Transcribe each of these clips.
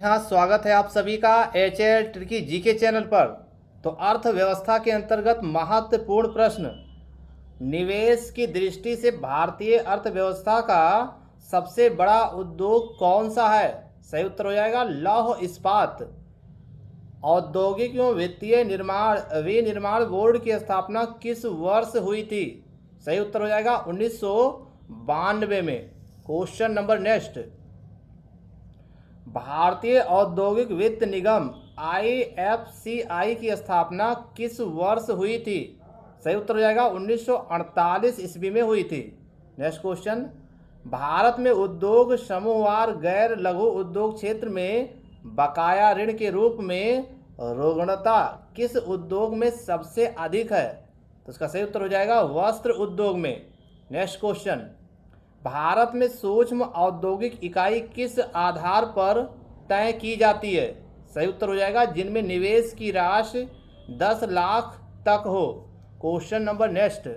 हाँ, स्वागत है आप सभी का H L tricky GK channel पर। तो अर्थव्यवस्था के अंतर्गत महत्वपूर्ण प्रश्न। निवेश की दृष्टि से भारतीय अर्थव्यवस्था का सबसे बड़ा उद्योग कौन सा है? सही उत्तर हो जाएगा लौह इस्पात। औद्योगिक एवं वित्तीय निर्माण विनिर्माण बोर्ड की स्थापना किस वर्ष हुई थी? सही उत्तर हो जाएगा 1992 में। Question number next. भारतीय औद्योगिक वित्त निगम आईएफसीआई की स्थापना किस वर्ष हुई थी? सही उत्तर हो जाएगा 1948 ईस्वी में हुई थी। Next question. भारत में उद्योग समूहवार गैर लघु उद्योग क्षेत्र में बकाया ऋण के रूप में रुग्णता किस उद्योग में सबसे अधिक है? तो इसका सही उत्तर हो जाएगा वस्त्र उद्योग में। Next question. भारत में सूक्ष्म औद्योगिक इकाई किस आधार पर तय की जाती है? सही उत्तर हो जाएगा जिनमें निवेश की राशि 10 लाख तक हो। Question number next.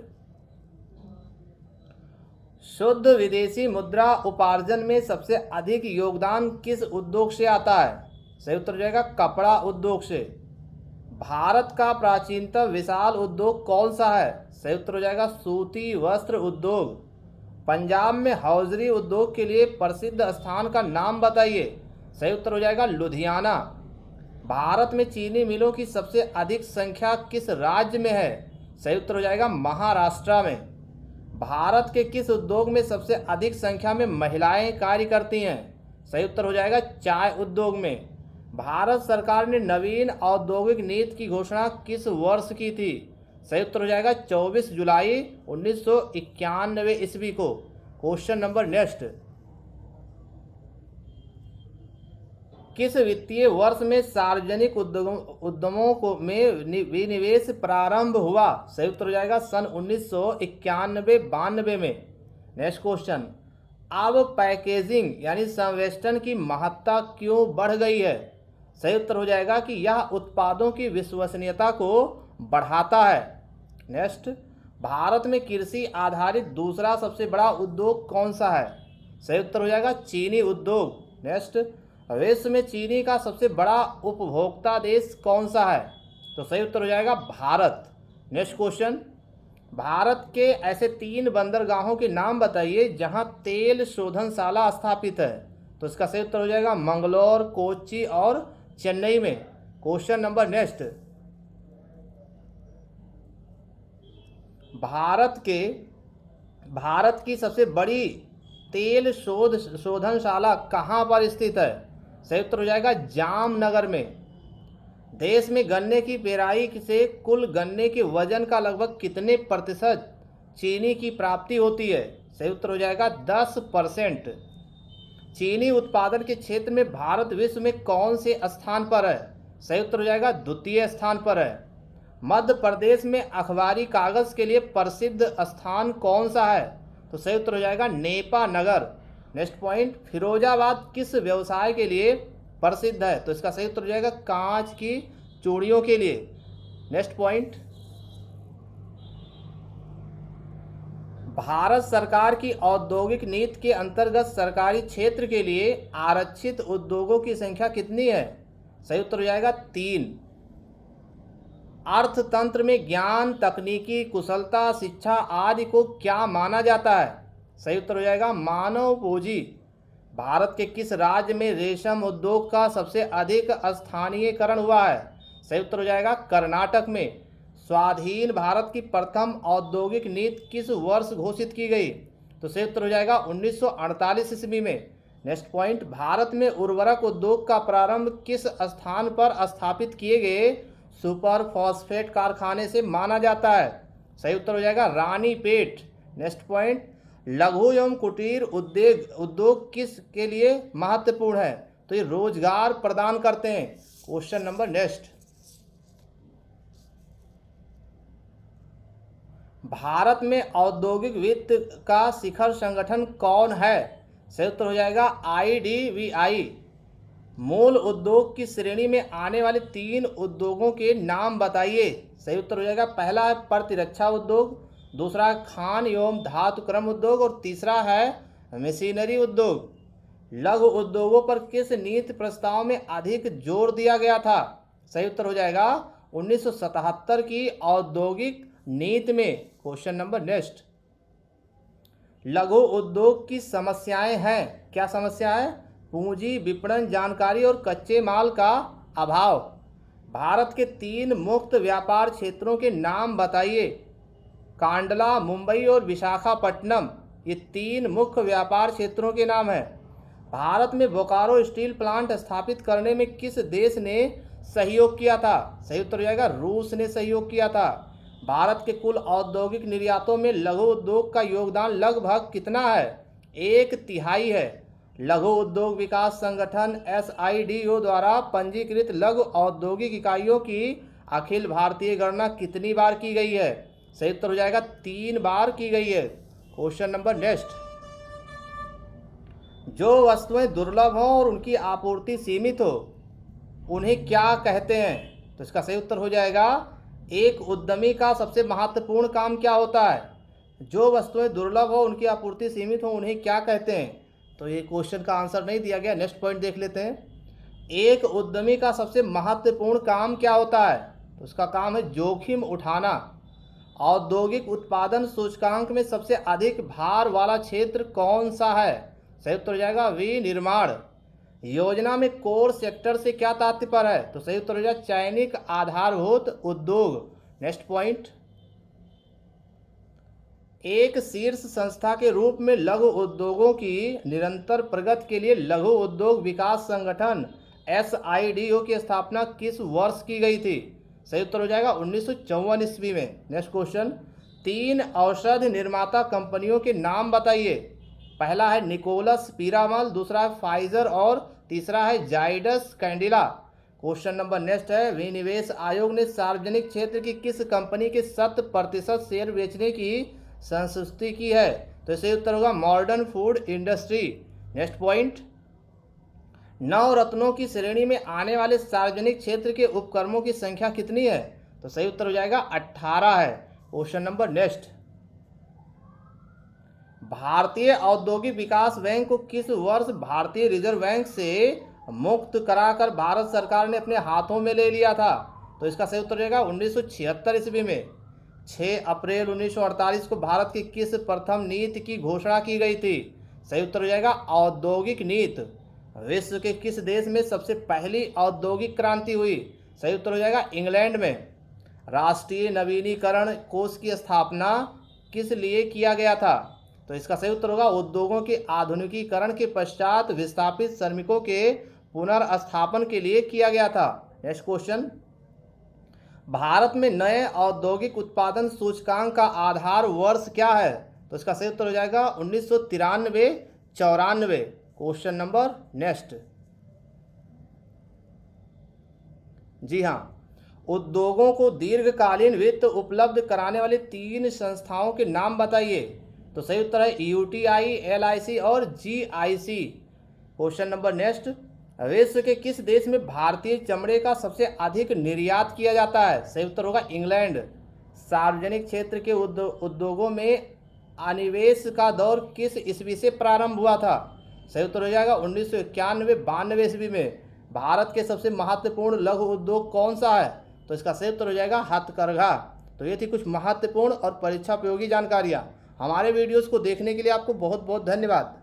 शुद्ध विदेशी मुद्रा उपार्जन में सबसे अधिक योगदान किस उद्योग से आता है? सही उत्तर हो जाएगा कपड़ा उद्योग से। भारत का प्राचीनतम विशाल उद्योग कौन सा है? सही उत्तर हो जाएगा सूती वस्त्र उद्योग। पंजाब में हौजरी उद्योग के लिए प्रसिद्ध स्थान का नाम बताइए। सही उत्तर हो जाएगा लुधियाना। भारत में चीनी मिलों की सबसे अधिक संख्या किस राज्य में है? सही उत्तर हो जाएगा महाराष्ट्र में। भारत के किस उद्योग में सबसे अधिक संख्या में महिलाएं कार्य करती हैं? सही उत्तर हो जाएगा चाय उद्योग में। भारत सरकार ने नवीन औद्योगिक नीति की घोषणा किस वर्ष की थी? सही उत्तर हो जाएगा 24 जुलाई 1991 ईस्वी को। Question number next. किस वित्तीय वर्ष में सार्वजनिक उद्यमों को में विनिवेश प्रारंभ हुआ? सही उत्तर हो जाएगा सन 1991-92 में। Next question. अब पैकेजिंग यानी संवेष्टन की महत्ता क्यों बढ़ गई है? सही उत्तर हो जाएगा कि यह उत्पादों की विश्वसनीयता को बढ़ाता है। नेक्स्ट। भारत में कृषि आधारित दूसरा सबसे बड़ा उद्योग कौन सा है? सही उत्तर हो जाएगा चीनी उद्योग। नेक्स्ट। विश्व में चीनी का सबसे बड़ा उपभोक्ता देश कौन सा है? तो सही उत्तर हो जाएगा भारत। Next question. भारत के ऐसे 3 बंदरगाहों के नाम बताइए जहां तेल शोधनशाला स्थापित है। तो इसका सही उत्तर हो जाएगा मंगलौर, कोच्चि और चेन्नई में। Question number next. भारत की सबसे बड़ी तेल शोधनशाला कहाँ पर स्थित है? सही उत्तर हो जाएगा जामनगर में। देश में गन्ने की पेराई से कुल गन्ने के वजन का लगभग कितने प्रतिशत चीनी की प्राप्ति होती है? सही उत्तर हो जाएगा 10%। चीनी उत्पादन के क्षेत्र में भारत विश्व में कौन से स्थान पर है? सही उत्तर हो जाएगा द्वितीय स्थान पर है। मध्य प्रदेश में अखबारी कागज के लिए प्रसिद्ध स्थान कौन सा है? तो सही उत्तर हो जाएगा नेपा नगर। Next point. फिरोजाबाद किस व्यवसाय के लिए प्रसिद्ध है? तो इसका सही उत्तर हो जाएगा कांच की चूड़ियों के लिए। Next point. भारत सरकार की औद्योगिक नीति के अंतर्गत सरकारी क्षेत्र के लिए आरक्षित उद्योगों की संख्या कितनी है? सही उत्तर हो जाएगा 3। अर्थतंत्र में ज्ञान, तकनीकी कुशलता, शिक्षा आदि को क्या माना जाता है? सही उत्तर हो जाएगा मानव पूंजी। भारत के किस राज्य में रेशम उद्योग का सबसे अधिक स्थानीयकरण हुआ है? सही उत्तर हो जाएगा कर्नाटक में। स्वाधीन भारत की प्रथम औद्योगिक नीति किस वर्ष घोषित की गई? तो सही उत्तर हो जाएगा 1948 ईस्वी में। Next point. भारत में उर्वरक उद्योग का प्रारंभ किस स्थान पर स्थापित किए गए सुपर फॉस्फेट कारखाने से माना जाता है? सही उत्तर हो जाएगा रानीपेट। Next point. लघु एवं कुटीर उद्योग किस के लिए महत्वपूर्ण है? तो ये रोजगार प्रदान करते हैं। Question number next. भारत में औद्योगिक वित्त का शिखर संगठन कौन है? सही उत्तर हो जाएगा IDBI। मूल उद्योग की श्रेणी में आने वाले 3 उद्योगों के नाम बताइए। सही उत्तर हो जाएगा पहला है प्रतिरक्षा उद्योग, दूसरा है खान एवं धातुक्रम उद्योग और तीसरा है मशीनरी उद्योग। लघु उद्योगों पर किस नीति प्रस्ताव में अधिक जोर दिया गया था? सही उत्तर हो जाएगा 1977 की औद्योगिक नीति में। क्वेश्चन नंबर नेक्स्ट, लघु उद्योग की समस्याएं हैं। क्या समस्या है? पूंजी, विपणन, जानकारी और कच्चे माल का अभाव। भारत के 3 मुक्त व्यापार क्षेत्रों के नाम बताइए। कांडला, मुंबई और विशाखापट्टनम, ये 3 मुख्य व्यापार क्षेत्रों के नाम हैं। भारत में बोकारो स्टील प्लांट स्थापित करने में किस देश ने सहयोग किया था? सही उत्तर हो जाएगा रूस ने सहयोग किया था। भारत के कुल औद्योगिक निर्यातों में लघु उद्योग का योगदान लगभग कितना है? 1/3 है। लघु उद्योग विकास संगठन SIDO द्वारा पंजीकृत लघु औद्योगिक इकाइयों की अखिल भारतीय गणना कितनी बार की गई है? सही उत्तर हो जाएगा 3 बार की गई है। क्वेश्चन नंबर नेक्स्ट, जो वस्तुएं दुर्लभ हो और उनकी आपूर्ति सीमित हो उन्हें क्या कहते हैं? तो इसका सही उत्तर हो जाएगा, एक उद्यमी का सबसे महत्वपूर्ण काम क्या होता है? जो वस्तुएं दुर्लभ हो उनकी आपूर्ति सीमित हो उन्हें क्या कहते हैं? तो ये क्वेश्चन का आंसर नहीं दिया गया। नेक्स्ट पॉइंट देख लेते हैं, एक उद्यमी का सबसे महत्वपूर्ण काम क्या होता है? तो उसका काम है जोखिम उठाना। औद्योगिक उत्पादन सूचकांक में सबसे अधिक भार वाला क्षेत्र कौन सा है? सही उत्तर हो जाएगा विनिर्माण। योजना में कोर सेक्टर से क्या तात्पर्य है? तो सही उत्तर हो जाएगा चयनिक आधारभूत उद्योग। नेक्स्ट पॉइंट, एक शीर्ष संस्था के रूप में लघु उद्योगों की निरंतर प्रगति के लिए लघु उद्योग विकास संगठन SIDO की स्थापना किस वर्ष की गई थी? सही उत्तर हो जाएगा 1954 ईस्वी में। नेक्स्ट क्वेश्चन, 3 औषध निर्माता कंपनियों के नाम बताइए। पहला है निकोलस पीरामल, दूसरा है फाइजर और तीसरा है Zydus Cadila. Question number next है, विनिवेश आयोग ने सार्वजनिक क्षेत्र की किस कंपनी के 100% शेयर बेचने की संस्तुति की है? तो इससे उत्तर होगा modern food industry. Next point, नवरत्नों की श्रेणी में आने वाले सार्वजनिक क्षेत्र के उपक्रमों की संख्या कितनी है? तो सही उत्तर हो जाएगा 18 है। क्वेश्चन नंबर नेक्स्ट, भारतीय औद्योगिक विकास बैंक को किस वर्ष भारतीय रिजर्व बैंक से मुक्त कराकर भारत सरकार ने अपने हाथों में ले लिया था? तो इसका सही उत्तर हो जाएगा 1976 ईस्वी में। 6 अप्रैल 1948 को भारत की किस प्रथम नीति की घोषणा की गई थी? सही उत्तर हो जाएगा औद्योगिक नीति। विश्व के किस देश में सबसे पहली औद्योगिक क्रांति हुई? सही उत्तर हो जाएगा इंग्लैंड में। राष्ट्रीय नवीनीकरण कोष की स्थापना किस लिए किया गया था? तो इसका सही उत्तर होगा उद्योगों के आधुनिकीकरण के पश्चात विस्थापित श्रमिकों के पुनर्स्थापन के लिए किया गया था। नेक्स्ट क्वेश्चन, भारत में नए औद्योगिक उत्पादन सूचकांक का आधार वर्ष क्या है? तो इसका सही उत्तर हो जाएगा 1993-94। क्वेश्चन नंबर नेक्स्ट, जी हाँ, उद्योगों को दीर्घकालीन वित्त उपलब्ध कराने वाली 3 संस्थाओं के नाम बताइए। तो सही उत्तर है UTI, LIC और GIC। क्वेश्चन नंबर नेक्स्ट, विश्व के किस देश में भारतीय चमड़े का सबसे अधिक निर्यात किया जाता है? सही उत्तर होगा इंग्लैंड। सार्वजनिक क्षेत्र के उद्योगों में अनिवेश का दौर किस ईस्वी से प्रारंभ हुआ था? सही उत्तर हो जाएगा 1991-92 ईस्वी में। भारत के सबसे महत्वपूर्ण लघु उद्योग कौन सा है? तो इसका सही उत्तर हो जाएगा हथकरघा। तो ये थी कुछ महत्वपूर्ण और परीक्षा उपयोगी जानकारियाँ। हमारे वीडियोस को देखने के लिए आपको बहुत बहुत धन्यवाद।